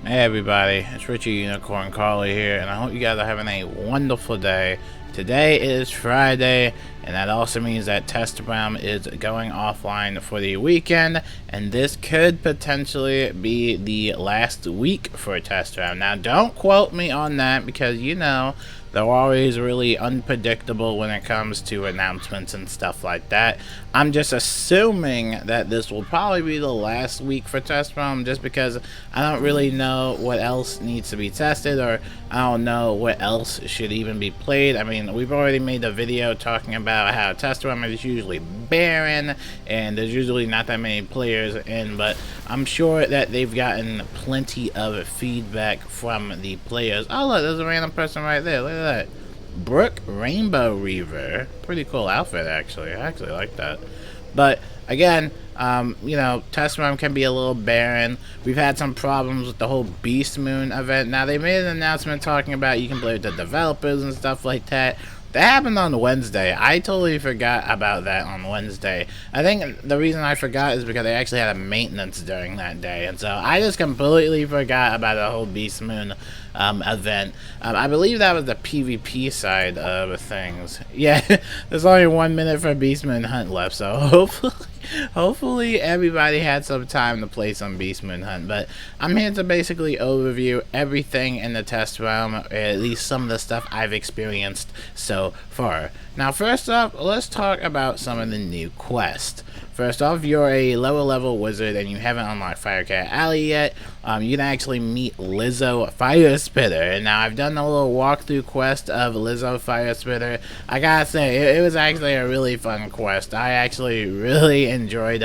Hey everybody, it's Richie Unicorn Carly here, and I hope you guys are having a wonderful day. Today is Friday, and that also means that Test Realm is going offline for the weekend, and this could potentially be the last week for Test Realm. Now, don't quote me on that, because you know, they're always really unpredictable when it comes to announcements and stuff like that. I'm just assuming that this will probably be the last week for Test Realm, just because I don't really know what else needs to be tested, or I don't know what else should even be played. I mean, we've already made a video talking about how Test Realm is usually barren, and there's usually not that many players in, but I'm sure that they've gotten plenty of feedback from the players. Oh look, there's a random person right there, look at that. Brooke Rainbow Reaver. Pretty cool outfit, actually. I actually like that. But again, you know, Test Realm can be a little barren. We've had some problems with the whole Beast Moon event. Now, they made an announcement talking about you can play with the developers and stuff like that. That happened on Wednesday. I totally forgot about that on Wednesday. I think the reason I forgot is because they actually had a maintenance during that day. And so I just completely forgot about the whole Beast Moon event. I believe that was the PvP side of things. Yeah, there's only 1 minute for Beast Moon Hunt left, so hopefully everybody had some time to play some Beast Moon Hunt. But I'm here to basically overview everything in the Test Realm, or at least some of the stuff I've experienced so far. Now, first off, let's talk about some of the new quests. First off, if you're a lower level wizard and you haven't unlocked Firecat Alley yet, you can actually meet Lizzo Fire Spitter. And now I've done a little walkthrough quest of Lizzo Fire Spitter. I gotta say, it was actually a really fun quest. I actually really enjoyed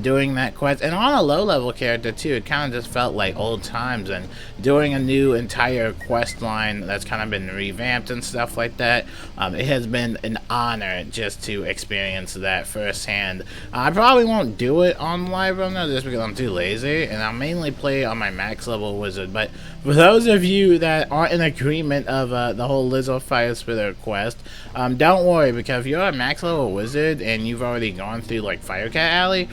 doing that quest. And on a low level character too, it kind of just felt like old times, and doing a new entire quest line that's kind of been revamped and stuff like that. It has been an honor just to experience that firsthand. I probably won't do it on live run though, just because I'm too lazy, and I'll mainly play on my max level wizard. But for those of you that aren't in agreement of the whole Lizzo Fire Spitter quest, don't worry, because if you're a max level wizard and you've already gone through like Firecat Alley,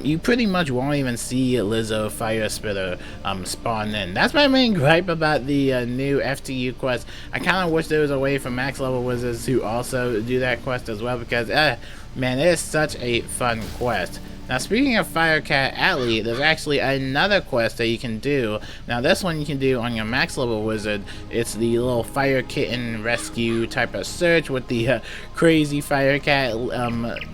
you pretty much won't even see Lizzo Fire Spitter spawn in. That's my main gripe about the new FTU quest. I kind of wish there was a way for max level wizards to also do that quest as well, because man, it is such a fun quest. Now, speaking of Firecat Alley, there's actually another quest that you can do. Now, this one you can do on your max level wizard. It's the little fire kitten rescue type of search with the crazy Firecat,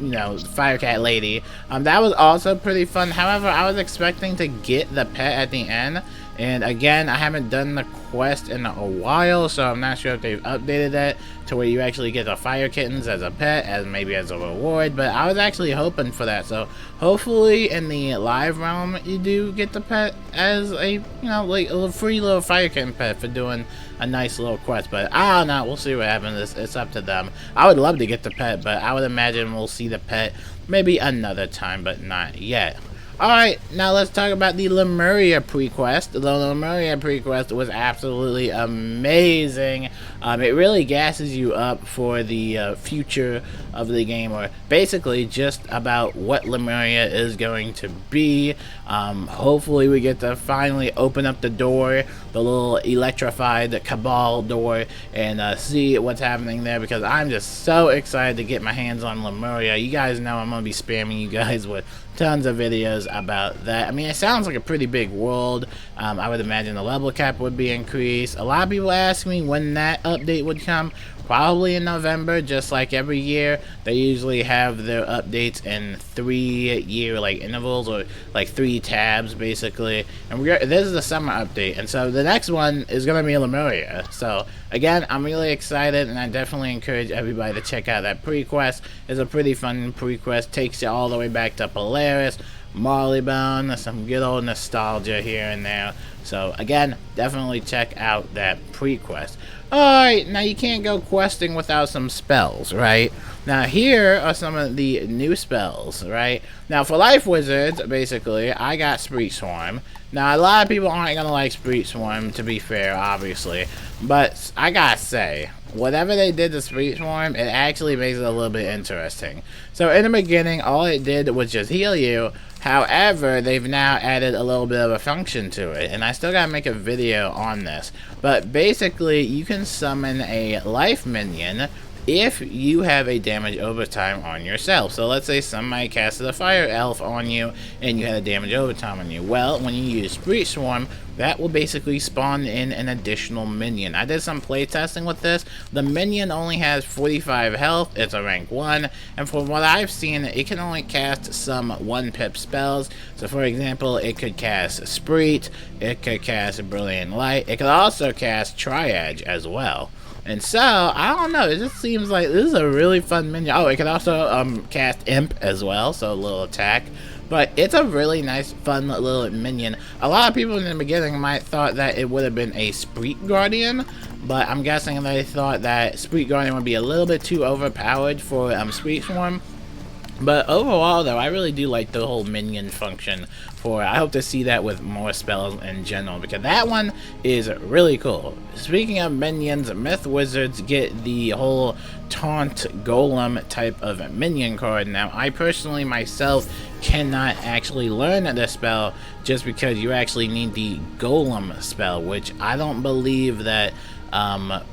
you know, Firecat lady. That was also pretty fun. However, I was expecting to get the pet at the end. And again, I haven't done the quest in a while, so I'm not sure if they've updated that to where you actually get the fire kittens as a pet, as maybe as a reward. But I was actually hoping for that, so hopefully in the live realm you do get the pet as a, you know, like a free little fire kitten pet for doing a nice little quest. But I don't know, we'll see what happens. It's up to them. I would love to get the pet, but I would imagine we'll see the pet maybe another time, but not yet. Alright, now let's talk about the Lemuria pre-quest. The Lemuria pre-quest was absolutely amazing. It really gasses you up for the future of the game, or basically just about what Lemuria is going to be. Hopefully we get to finally open up the door, the little electrified Cabal door, and see what's happening there, because I'm just so excited to get my hands on Lemuria. You guys know I'm going to be spamming you guys with tons of videos about that. I mean, it sounds like a pretty big world. I would imagine the level cap would be increased. A lot of people ask me when that update would come. Probably in November, just like every year. They usually have their updates in 3-year like intervals, or like 3 tabs basically. And this is the summer update, and so the next one is gonna be Lemuria. So again, I'm really excited, and I definitely encourage everybody to check out that pre-quest. It's a pretty fun pre-quest. Takes you all the way back to Polaris, Marleybone, some good old nostalgia here and there. So again, definitely check out that pre-quest. Alright, now you can't go questing without some spells, right? Now here are some of the new spells, right? Now for Life Wizards, basically, I got Spree Swarm. Now a lot of people aren't gonna like Spree Swarm, to be fair, obviously. But I gotta say, whatever they did to Spree Swarm, it actually makes it a little bit interesting. So in the beginning, all it did was just heal you, However, they've now added a little bit of a function to it, and I still gotta make a video on this. But basically, you can summon a life minion if you have a damage overtime on yourself. So let's say somebody casted a fire elf on you and you had a damage overtime on you. Well, when you use Spree Swarm, that will basically spawn in an additional minion. I did some playtesting with this. The minion only has 45 health, it's a rank 1, and from what I've seen, it can only cast some 1-pip spells. So for example, it could cast Spree, it could cast Brilliant Light, it could also cast Triage as well. And so, I don't know, it just seems like this is a really fun minion. Oh, it can also cast Imp as well, so a little attack. But it's a really nice, fun little minion. A lot of people in the beginning might thought that it would have been a Spree Guardian, but I'm guessing they thought that Spree Guardian would be a little bit too overpowered for Spree Swarm. But overall, though, I really do like the whole minion function for it. I hope to see that with more spells in general, because that one is really cool. Speaking of minions, Myth Wizards get the whole Taunt Golem type of minion card. Now, I personally, myself, cannot actually learn this spell just because you actually need the Golem spell, which I don't believe that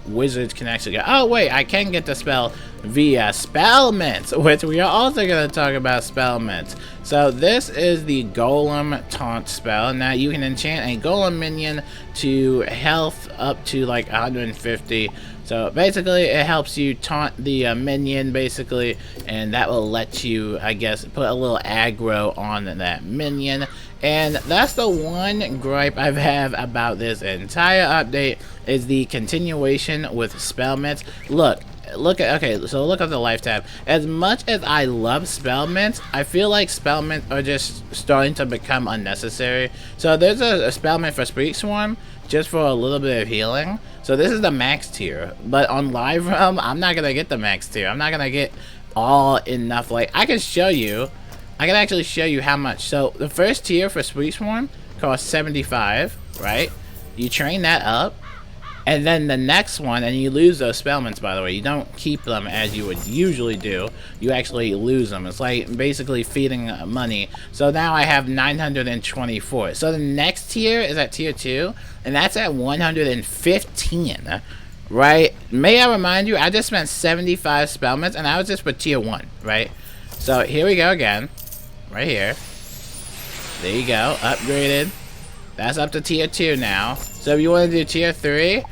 Wizards can actually get. Oh wait, I can get the spell via Spelmans, which we are also going to talk about Spelmans. So this is the Golem Taunt spell. Now you can enchant a Golem minion to health up to like 150. So basically it helps you taunt the minion basically, and that will let you, I guess, put a little aggro on that minion. And that's the one gripe I have about this entire update, is the continuation with Spelmans. Look at, okay, so look at the life tab. As much as I love Spelmans, I feel like Spelmans are just starting to become unnecessary. So there's a Spelman for Spree Swarm, just for a little bit of healing. So this is the max tier, but on Live Realm, I'm not gonna get the max tier. I'm not gonna get all enough. Like, I can show you, I can actually show you how much. So the first tier for Spree Swarm costs 75, right? You train that up, and then the next one, and you lose those Spelmans, by the way. You don't keep them as you would usually do. You actually lose them. It's like basically feeding money. So now I have 924. So the next tier is at tier 2, and that's at 115, right? May I remind you, I just spent 75 Spelmans, and I was just for tier 1, right? So here we go again, right here. There you go, upgraded. That's up to tier 2 now. So if you want to do tier 3,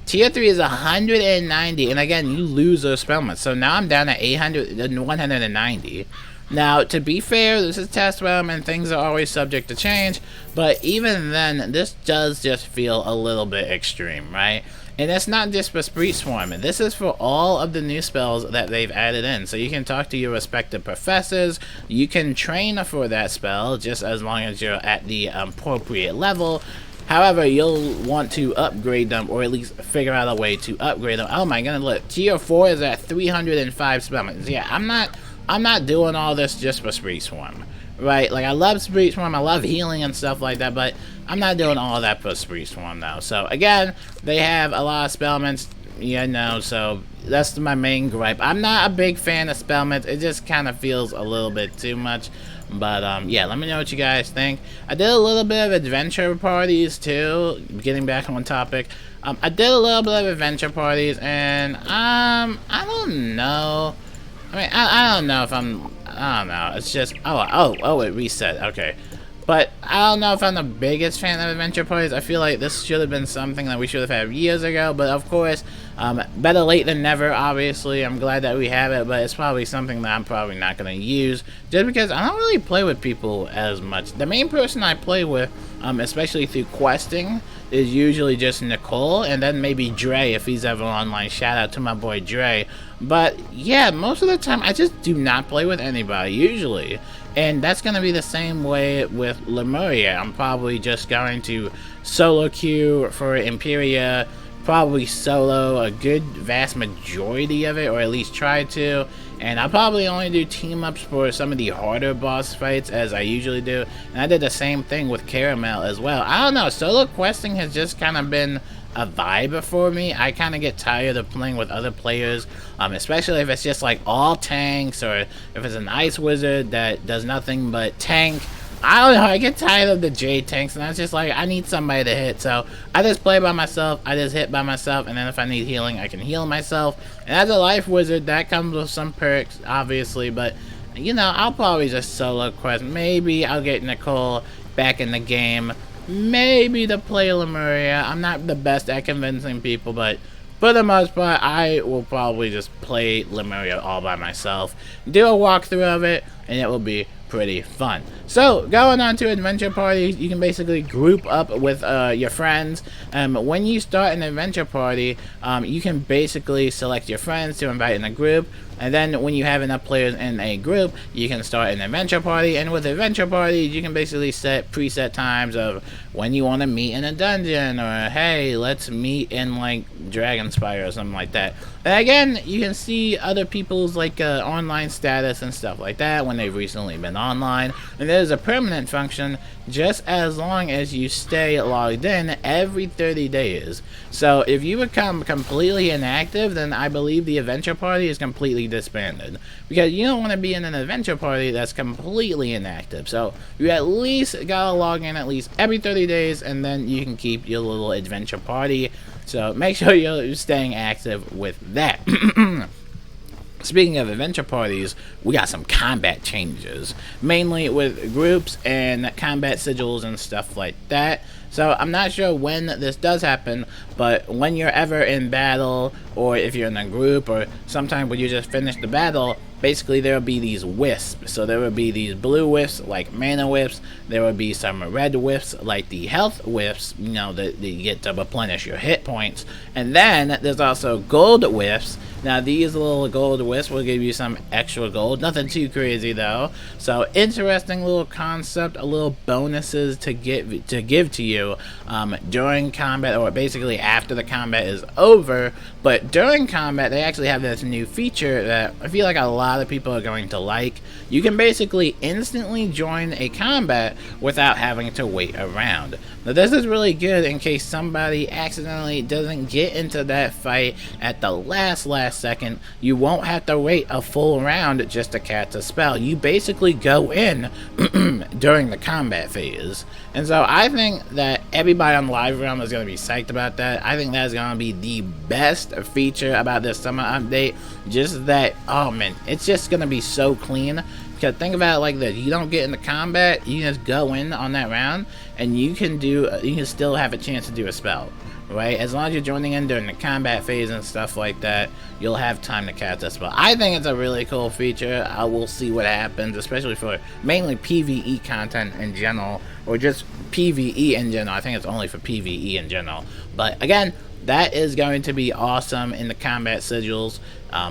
tier 3 is 190, and again, you lose those Spelmans. So now I'm down at 190. Now, to be fair, this is test realm, and things are always subject to change, but even then, this does just feel a little bit extreme, right? And it's not just for Spree Swarm. This is for all of the new spells that they've added in. So you can talk to your respective professors. You can train for that spell just as long as you're at the appropriate level. However, you'll want to upgrade them, or at least figure out a way to upgrade them. Oh my goodness, look, tier 4 is at 305 Spelmans. Yeah, I'm not doing all this just for Spree Swarm, right? Like, I love Spree Swarm, I love healing and stuff like that, but I'm not doing all that for Spree Swarm now. So again, they have a lot of Spelmans, you know, so that's my main gripe. I'm not a big fan of Spelmans. It just kind of feels a little bit too much. But yeah, let me know what you guys think. I did a little bit of adventure parties too, getting back on topic. I did a little bit of adventure parties, and I don't know. I mean, I don't know if I don't know. It's just, oh, it reset. Okay. But I don't know if I'm the biggest fan of adventure parties. I feel like this should have been something that we should have had years ago. But of course, better late than never, obviously. I'm glad that we have it, but it's probably something that I'm probably not going to use, just because I don't really play with people as much. The main person I play with, especially through questing, is usually just Nicole, and then maybe Dre if he's ever online. Shout out to my boy Dre. But yeah, most of the time I just do not play with anybody usually, and that's going to be the same way with Lemuria. I'm probably just going to solo queue for Imperia, probably solo a good vast majority of it, or at least try to, and I'll probably only do team ups for some of the harder boss fights as I usually do. And I did the same thing with Caramel as well. I don't know, solo questing has just kind of been a vibe for me. I kind of get tired of playing with other players, especially if it's just like all tanks, or if it's an ice wizard that does nothing but tank. I don't know, I get tired of the Jade tanks, and I was just like, I need somebody to hit, so I just play by myself, I just hit by myself, and then if I need healing, I can heal myself. And as a life wizard, that comes with some perks, obviously, but, you know, I'll probably just solo quest. Maybe I'll get Nicole back in the game, maybe to play Lemuria. I'm not the best at convincing people, but for the most part, I will probably just play Lemuria all by myself, do a walkthrough of it, and it will be pretty fun. So, going on to adventure parties, you can basically group up with your friends. When you start an adventure party, you can basically select your friends to invite in a group, and then when you have enough players in a group, you can start an adventure party. And with adventure parties, you can basically set preset times of when you want to meet in a dungeon, or hey, let's meet in like Dragonspire or something like that. And again, you can see other people's like online status and stuff like that when they've recently been online. And there's a permanent function just as long as you stay logged in every 30 days. So if you become completely inactive, then I believe the adventure party is completely disbanded, because you don't want to be in an adventure party that's completely inactive. So you at least gotta log in at least every 30 days, and then you can keep your little adventure party. So make sure you're staying active with that. Speaking of adventure parties, we got some combat changes, mainly with groups and combat sigils and stuff like that. So I'm not sure when this does happen, but when you're ever in battle, or if you're in a group, or sometime when you just finish the battle, basically there will be these wisps. So there will be these blue wisps like mana wisps, there will be some red wisps like the health wisps, you know, that you get to replenish your hit points. And then there's also gold wisps. Now these little gold wisps will give you some extra gold, nothing too crazy though. So interesting little concept, a little bonuses to give to you during combat, or basically after the combat is over. But during combat, they actually have this new feature that I feel like a lot of people are going to like. You can basically instantly join a combat without having to wait around. Now this is really good in case somebody accidentally doesn't get into that fight at the last second. You won't have to wait a full round just to cast a spell. You basically go in during the combat phase. And so I think that everybody on Live Realm is going to be psyched about that. I think that's going to be the best feature about this summer update. Just that, oh man, it's just going to be so clean. Because think about it like this: you don't get into combat, you just go in on that round, and you can still have a chance to do a spell, right? As long as you're joining in during the combat phase and stuff like that, you'll have time to cast a spell. I think it's a really cool feature. I will see what happens, especially for mainly PvE content in general, or just PvE in general. I think it's only for PvE in general. But again, that is going to be awesome in the combat sigils.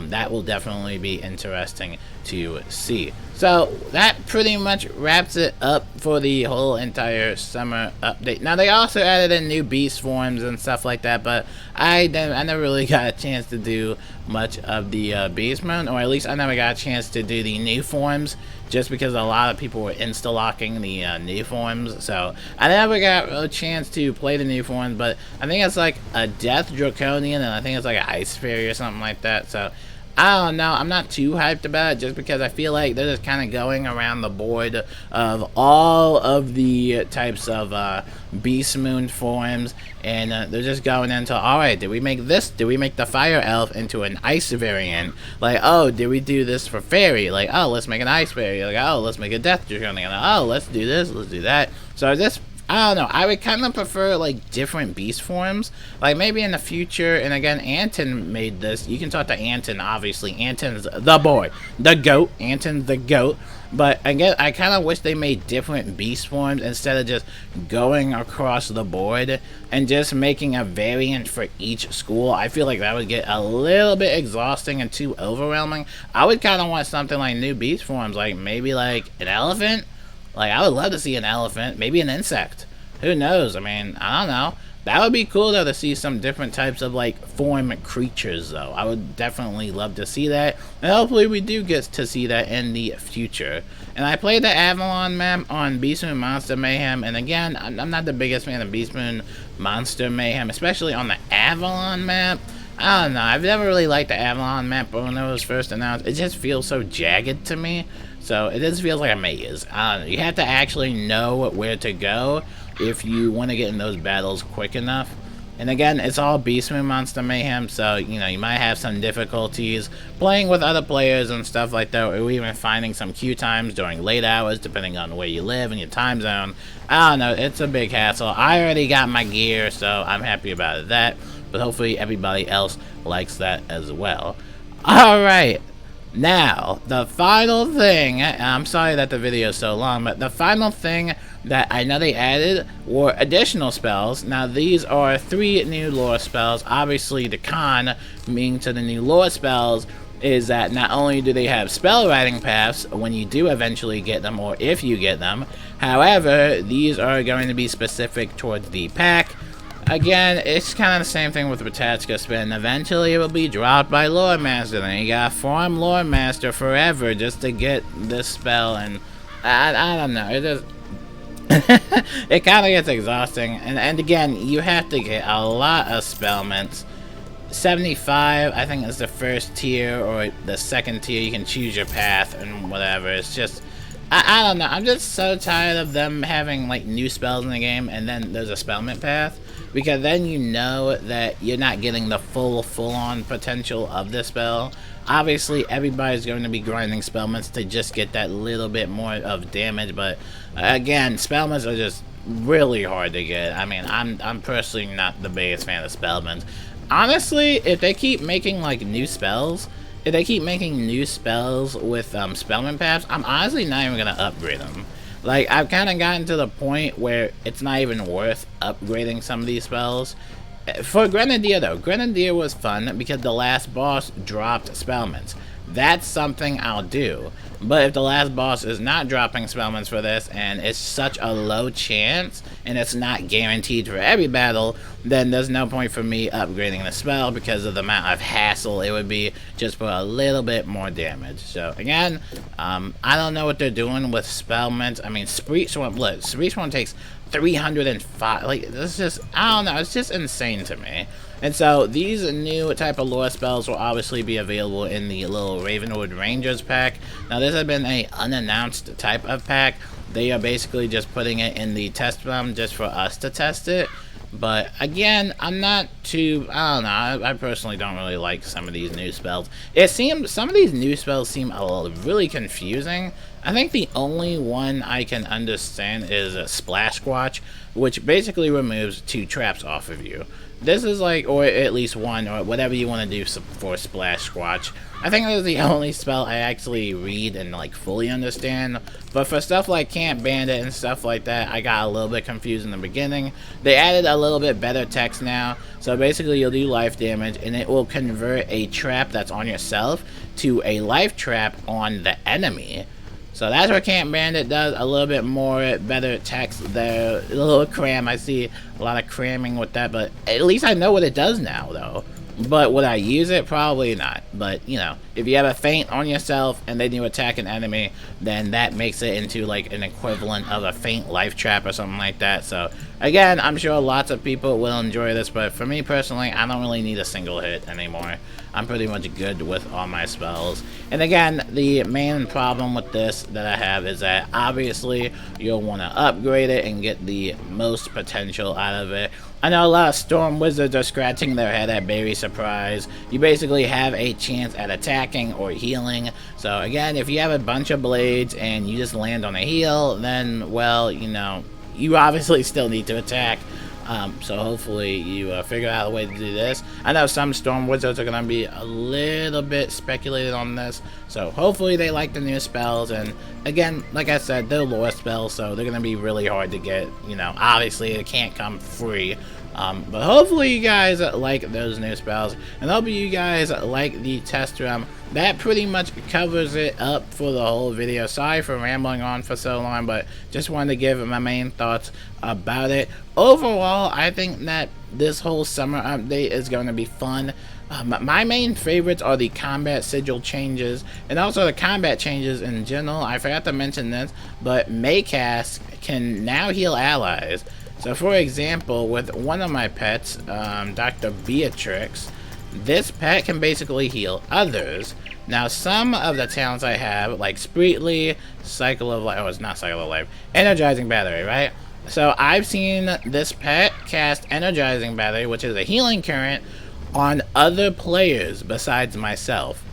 That will definitely be interesting to see. So that pretty much wraps it up for the whole entire summer update. Now they also added in new beast forms and stuff like that, but I never really got a chance to do much of the beast mode, or at least I never got a chance to do the new forms, just because a lot of people were insta-locking the new forms. So I never got a chance to play the new forms, but I think it's like a Death Draconian, and I think it's like an Ice Fairy or something like that. So I don't know, I'm not too hyped about it, just because I feel like they're just kind of going around the board of all of the types of Beast Moon forms, and they're just going into, alright, did we make this? Did we make the Fire Elf into an Ice variant? Like, oh, did we do this for Fairy? Like, oh, let's make an Ice Fairy. Like, oh, let's make a Death Draconian. Oh, let's do this, let's do that. So this, I don't know, I would kind of prefer like different beast forms, like maybe in the future. And again, Anton made this. You can talk to Anton, obviously. Anton's the boy, the goat. Anton's the goat. But again, I kind of wish they made different beast forms instead of just going across the board and just making a variant for each school. I feel like that would get a little bit exhausting and too overwhelming. I would kind of want something like new beast forms, like maybe like an elephant. Like, I would love to see an elephant, maybe an insect. Who knows? I mean, I don't know. That would be cool, though, to see some different types of, like, form creatures, though. I would definitely love to see that. And hopefully we do get to see that in the future. And I played the Avalon map on Beast Moon Monster Mayhem. And again, I'm not the biggest fan of Beast Moon Monster Mayhem, especially on the Avalon map. I don't know. I've never really liked the Avalon map when it was first announced. It just feels so jagged to me. So it just feels like a maze. I don't know. You have to actually know where to go if you want to get in those battles quick enough. And again, it's all Beast Moon Monster Mayhem, so, you know, you might have some difficulties playing with other players and stuff like that, or even finding some queue times during late hours, depending on where you live and your time zone. I don't know, it's a big hassle. I already got my gear, so I'm happy about that, but hopefully everybody else likes that as well. Alright, now, the final thing, I'm sorry that the video is so long, but the final thing that I know they added were additional spells. Now these are 3 new lore spells. Obviously the con being to the new lore spells is that not only do they have spell writing paths when you do eventually get them, or if you get them, however, these are going to be specific towards the pack. Again, it's kind of the same thing with Ratatska Spin. Eventually it will be dropped by Lore Master, then you gotta farm Lore Master forever just to get this spell, and I don't know, it just it kind of gets exhausting, and again, you have to get a lot of Spelmans. 75, I think, is the first tier, or the second tier. You can choose your path and whatever. It's just, I don't know. I'm just so tired of them having like new spells in the game, and then there's a Spellman path, because then you know that you're not getting the full-on potential of the spell. Obviously, everybody's going to be grinding Spellmans to just get that little bit more of damage, but again, Spellmans are just really hard to get. I mean, I'm personally not the biggest fan of Spellmans. Honestly, if they keep making like new spells, with Spellman paths, I'm honestly not even gonna upgrade them. Like, I've kind of gotten to the point where it's not even worth upgrading some of these spells. For Grenadier though, Grenadier was fun because the last boss dropped Spellmans. That's something I'll do. But if the last boss is not dropping Spellmans for this, and it's such a low chance, and it's not guaranteed for every battle, then there's no point for me upgrading the spell because of the amount of hassle it would be just for a little bit more damage. So again, I don't know what they're doing with Spellmans. I mean, Screech one takes 305, like, this is just, I don't know, it's just insane to me. And so these new type of lore spells will obviously be available in the little Ravenwood Rangers pack. Now this has been a unannounced type of pack. They are basically just putting it in the test realm just for us to test it. But again, I'm not too, I don't know, I personally don't really like some of these new spells. It seems, some of these new spells seem a little really confusing. I think the only one I can understand is a Splash Squatch, which basically removes 2 traps off of you. This is like, or at least 1, or whatever you want to do for Splash Squatch. I think this is the only spell I actually read and like fully understand. But for stuff like Camp Bandit and stuff like that, I got a little bit confused in the beginning. They added a little bit better text now. So basically you'll do life damage, and it will convert a trap that's on yourself to a life trap on the enemy. So that's what Camp Bandit does, a little bit more better text there, a little cram. I see a lot of cramming with that, but at least I know what it does now though. But would I use it? Probably not. But, you know, if you have a feint on yourself and then you attack an enemy, then that makes it into like an equivalent of a feint life trap or something like that. So again, I'm sure lots of people will enjoy this, but for me personally, I don't really need a single hit anymore. I'm pretty much good with all my spells. And again, the main problem with this that I have is that obviously you'll want to upgrade it and get the most potential out of it. I know a lot of Storm Wizards are scratching their head at Berry Surprise. You basically have a chance at attacking or healing. So again, if you have a bunch of blades and you just land on a heal, then, well, you know, you obviously still need to attack. So hopefully you figure out a way to do this. I know some Storm Wizards are going to be a little bit speculated on this, so hopefully they like the new spells. And again, like I said, they're lore spells, so they're going to be really hard to get. You know, obviously it can't come free. But hopefully you guys like those new spells, and hopefully you guys like the test room. That pretty much covers it up for the whole video. Sorry for rambling on for so long, but just wanted to give my main thoughts about it. Overall, I think that this whole summer update is going to be fun. My main favorites are the combat sigil changes, and also the combat changes in general. I forgot to mention this, but Maycast can now heal allies. So for example, with one of my pets, Dr. Beatrix, this pet can basically heal others. Now, some of the talents I have, like Spreetly, Cycle of Life, oh, it's not Cycle of Life, Energizing Battery, right? So I've seen this pet cast Energizing Battery, which is a healing current, on other players besides myself.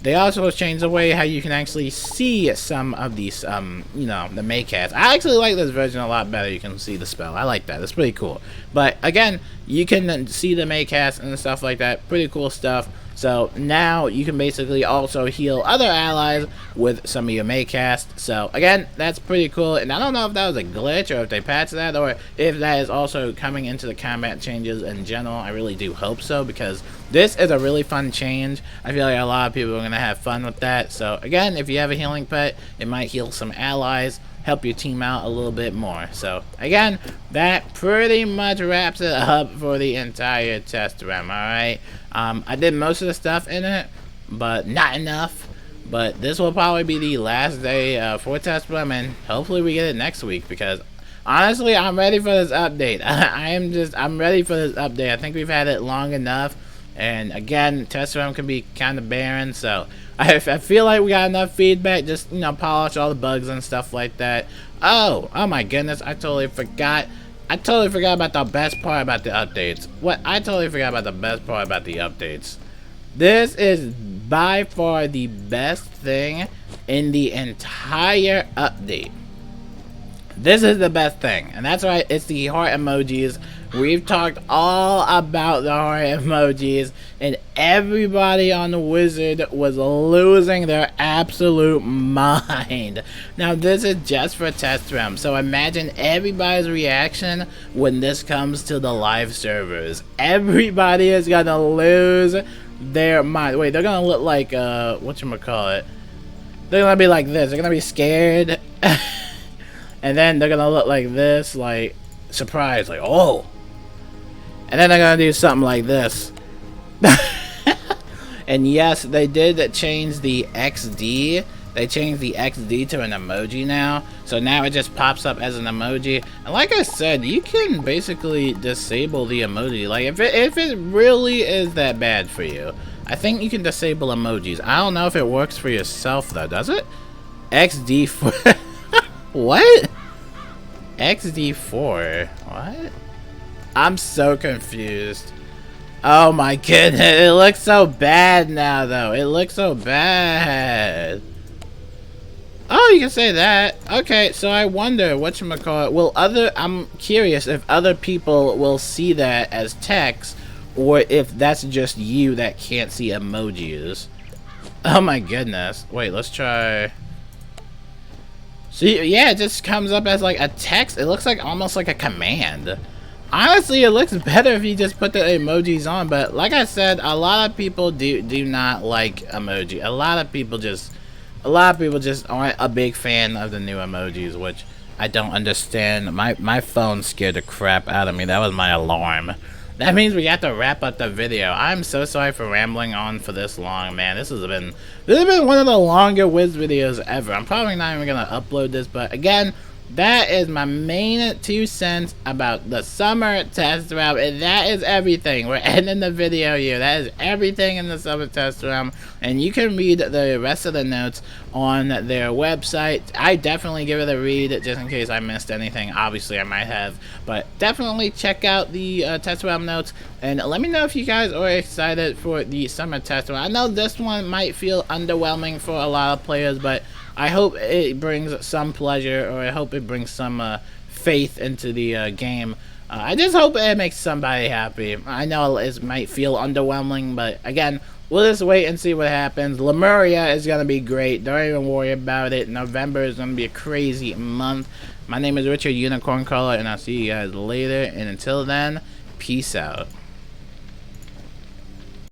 They also changed the way how you can actually see some of these, you know, the Maycast. I actually like this version a lot better. You can see the spell. I like that. It's pretty cool. But again, you can see the Maycast and stuff like that. Pretty cool stuff. So now you can basically also heal other allies with some of your Maycast. So again, that's pretty cool. And I don't know if that was a glitch or if they patched that or if that is also coming into the combat changes in general. I really do hope so, because this is a really fun change. I feel like a lot of people are going to have fun with that. So again, if you have a healing pet, it might heal some allies, help your team out a little bit more. So again, that pretty much wraps it up for the entire test run. Alright, I did most of the stuff in it, but not enough. But this will probably be the last day for test run, and hopefully we get it next week, because honestly, I'm ready for this update. I'm ready for this update. I think we've had it long enough. And again, test run can be kind of barren, so I feel like we got enough feedback. Just, you know, polish all the bugs and stuff like that. Oh my goodness, I totally forgot about the best part about the updates. I totally forgot about the best part about the updates. This is by far the best thing in the entire update. This is the best thing, and that's right, it's the heart emojis. We've talked all about the heart emojis, and everybody on the Wizard was losing their absolute mind. Now, this is just for test run, so imagine everybody's reaction when this comes to the live servers. Everybody is gonna lose their mind. Wait, they're gonna look like, whatchamacallit? They're gonna be like this. They're gonna be scared. And then they're gonna look like this, like surprised, like, oh. And then they're gonna do something like this. And yes, they did change the XD. They changed the XD to an emoji now. So now it just pops up as an emoji. And like I said, you can basically disable the emoji. Like if it really is that bad for you, I think you can disable emojis. I don't know if it works for yourself though, does it? XD for what? XD4? What? I'm so confused. Oh my goodness, it looks so bad now though. It looks so bad. Oh, you can say that. Okay, so I wonder, whatchamacallit, I'm curious if other people will see that as text, or if that's just you that can't see emojis. Oh my goodness. Wait, let's try. See, yeah, it just comes up as like a text. It looks like almost like a command. Honestly, it looks better if you just put the emojis on, but like I said, a lot of people do not like emoji. A lot of people just aren't a big fan of the new emojis, which I don't understand. My phone scared the crap out of me. That was my alarm. That means we have to wrap up the video. I'm so sorry for rambling on for this long, man. This has been one of the longer Wiz videos ever. I'm probably not even gonna upload this, but again, that is my main 2 cents about the summer test round, and that is everything. We're ending the video here. That is everything in the summer test round, and you can read the rest of the notes on their website. I definitely give it a read just in case I missed anything. Obviously I might have, but definitely check out the test round notes, and let me know if you guys are excited for the summer test round. I know this one might feel underwhelming for a lot of players, but I hope it brings some pleasure, or I hope it brings some faith into the game. I just hope it makes somebody happy. I know it might feel underwhelming, but again, we'll just wait and see what happens. Lemuria is going to be great. Don't even worry about it. November is going to be a crazy month. My name is Richard Unicorn Color, and I'll see you guys later. And until then, peace out.